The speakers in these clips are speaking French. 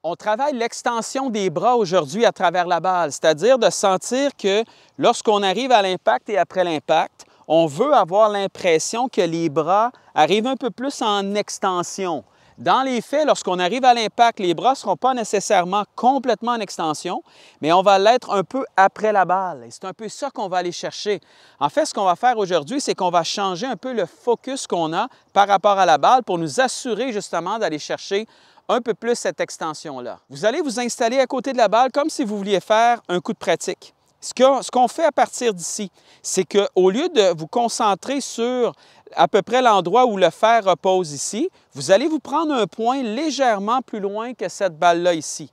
On travaille l'extension des bras aujourd'hui à travers la balle, c'est-à-dire de sentir que lorsqu'on arrive à l'impact et après l'impact, on veut avoir l'impression que les bras arrivent un peu plus en extension. Dans les faits, lorsqu'on arrive à l'impact, les bras ne seront pas nécessairement complètement en extension, mais on va l'être un peu après la balle. Et c'est un peu ça qu'on va aller chercher. En fait, ce qu'on va faire aujourd'hui, c'est qu'on va changer un peu le focus qu'on a par rapport à la balle pour nous assurer justement d'aller chercher un peu plus cette extension-là. Vous allez vous installer à côté de la balle comme si vous vouliez faire un coup de pratique. Ce qu'on fait à partir d'ici, c'est qu'au lieu de vous concentrer sur à peu près l'endroit où le fer repose ici, vous allez vous prendre un point légèrement plus loin que cette balle-là ici.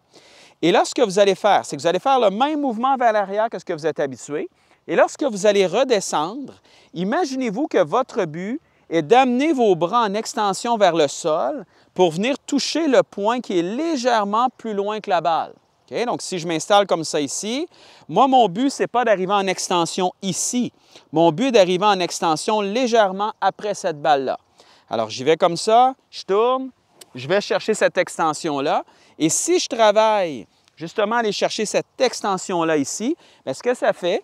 Et là, ce que vous allez faire, c'est que vous allez faire le même mouvement vers l'arrière que ce que vous êtes habitué. Et lorsque vous allez redescendre, imaginez-vous que votre but est d'amener vos bras en extension vers le sol pour venir toucher le point qui est légèrement plus loin que la balle. Okay? Donc, si je m'installe comme ça ici, moi, mon but, ce n'est pas d'arriver en extension ici. Mon but est d'arriver en extension légèrement après cette balle-là. Alors, j'y vais comme ça, je tourne, je vais chercher cette extension-là. Et si je travaille justement à aller chercher cette extension-là ici, bien, ce que ça fait,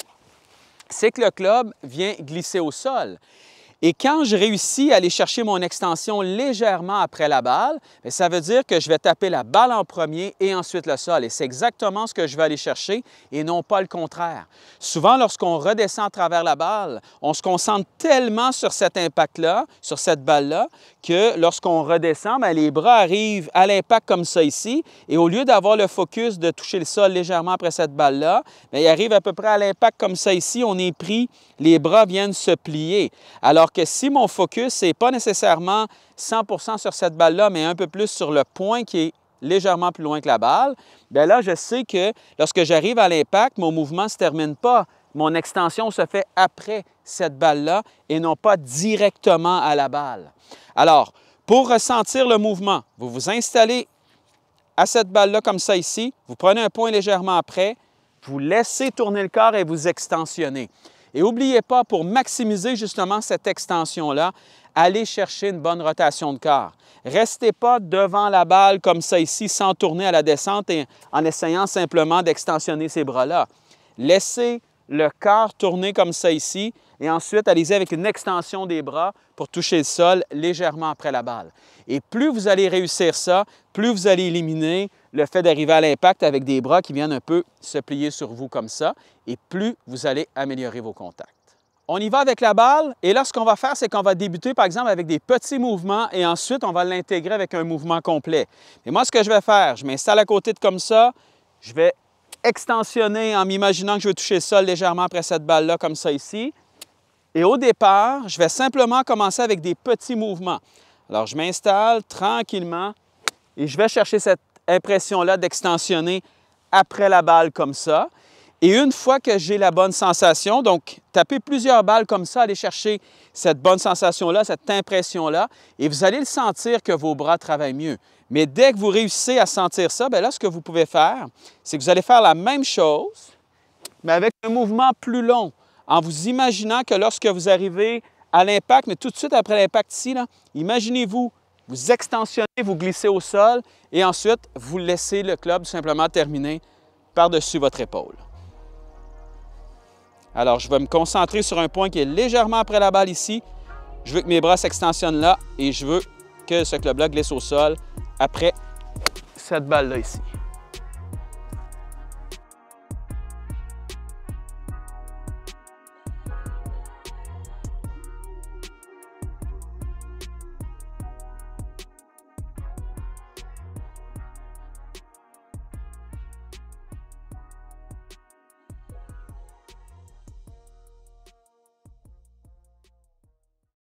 c'est que le club vient glisser au sol. Et quand je réussis à aller chercher mon extension légèrement après la balle, bien, ça veut dire que je vais taper la balle en premier et ensuite le sol. Et c'est exactement ce que je vais aller chercher et non pas le contraire. Souvent, lorsqu'on redescend à travers la balle, on se concentre tellement sur cet impact-là, sur cette balle-là, que lorsqu'on redescend, bien, les bras arrivent à l'impact comme ça ici. Et au lieu d'avoir le focus de toucher le sol légèrement après cette balle-là, bien, ils arrivent à peu près à l'impact comme ça ici. On est pris, les bras viennent se plier. Alors que si mon focus n'est pas nécessairement 100% sur cette balle-là, mais un peu plus sur le point qui est légèrement plus loin que la balle, bien là, je sais que lorsque j'arrive à l'impact, mon mouvement ne se termine pas. Mon extension se fait après cette balle-là et non pas directement à la balle. Alors, pour ressentir le mouvement, vous vous installez à cette balle-là comme ça ici, vous prenez un point légèrement après, vous laissez tourner le corps et vous extensionnez. Et n'oubliez pas, pour maximiser justement cette extension-là, allez chercher une bonne rotation de corps. Restez pas devant la balle comme ça ici, sans tourner à la descente et en essayant simplement d'extensionner ces bras-là. Laissez le corps tourner comme ça ici et ensuite allez-y avec une extension des bras pour toucher le sol légèrement après la balle. Et plus vous allez réussir ça, plus vous allez éliminer le fait d'arriver à l'impact avec des bras qui viennent un peu se plier sur vous comme ça, et plus vous allez améliorer vos contacts. On y va avec la balle, et là, ce qu'on va faire, c'est qu'on va débuter, par exemple, avec des petits mouvements, et ensuite, on va l'intégrer avec un mouvement complet. Et moi, ce que je vais faire, je m'installe à côté de comme ça, je vais extensionner en m'imaginant que je vais toucher le sol légèrement après cette balle-là, comme ça ici. Et au départ, je vais simplement commencer avec des petits mouvements. Alors, je m'installe tranquillement, et je vais chercher cette impression-là d'extensionner après la balle comme ça. Et une fois que j'ai la bonne sensation, donc taper plusieurs balles comme ça, aller chercher cette bonne sensation-là, cette impression-là, et vous allez le sentir que vos bras travaillent mieux. Mais dès que vous réussissez à sentir ça, bien là, ce que vous pouvez faire, c'est que vous allez faire la même chose, mais avec un mouvement plus long, en vous imaginant que lorsque vous arrivez à l'impact, mais tout de suite après l'impact ici, imaginez-vous, vous extensionnez, vous glissez au sol et ensuite, vous laissez le club simplement terminer par-dessus votre épaule. Alors, je vais me concentrer sur un point qui est légèrement après la balle ici. Je veux que mes bras s'extensionnent là et je veux que ce club-là glisse au sol après cette balle-là ici.